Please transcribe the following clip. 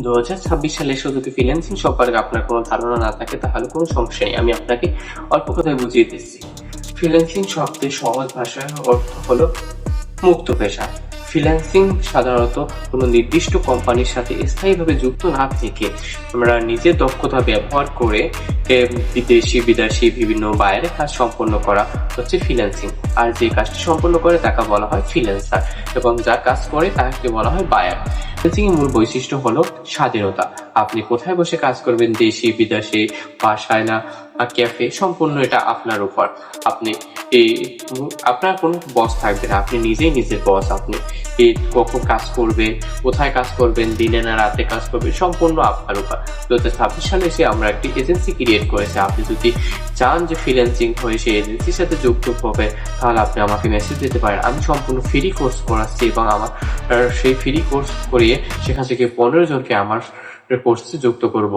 2026 সালে শুধু কি ফ্রিল্যান্সিং সম্পর্কে আপনার কোনো ধারণা না থাকে তাহলে কোনো সমস্যা নেই। আমি আপনাকে অল্প কথায় বুঝিয়ে দিচ্ছি। ফ্রিল্যান্সিং শব্দের সহজ ভাষায় অর্থ হলো মুক্ত পেশা। ফ্রিল্যান্সিং সাধারণত কোনো নির্দিষ্ট কোম্পানির সাথে স্থায়ীভাবে যুক্ত না থেকে আমরা নিজের দক্ষতা ব্যবহার করে বিদেশি বিভিন্ন বাইরে কাজ সম্পন্ন করা হচ্ছে ফ্রিল্যান্সিং। আর যে কাজটি সম্পন্ন করে তাকে বলা হয় ফ্রিল্যান্সার এবং যার কাজ করে তাকে বলা হয় বায়ার। ফ্রিল্যান্সিং এর মূল বৈশিষ্ট্য হলো স্বাধীনতা। আপনি কোথায় বসে কাজ করবেন, দেশি বিদেশে, বাসায় না ক্যাফে, সম্পূর্ণ এটা আপনার উপর। আপনি এই আপনার কোনো বস থাকবে না, আপনি নিজেই নিজের বস। আপনি কখন কাজ করবেন, কোথায় কাজ করবেন, দিনে না রাতে কাজ করবেন, সম্পূর্ণ আপনার উপর। 2026 সালে এসে আমরা একটি এজেন্সি ক্রিয়েট করেছি। আপনি যদি চান যে ফ্রিল্যান্সিং হয়ে সেই এজেন্সির সাথে যুক্ত হবে তাহলে আপনি আমাকে মেসেজ দিতে পারেন। আমি সম্পূর্ণ ফ্রি কোর্স করাচ্ছি এবং আমার সেই ফ্রি কোর্স করিয়ে সেখান থেকে 15 জনকে আমার কোর্সে যুক্ত করব।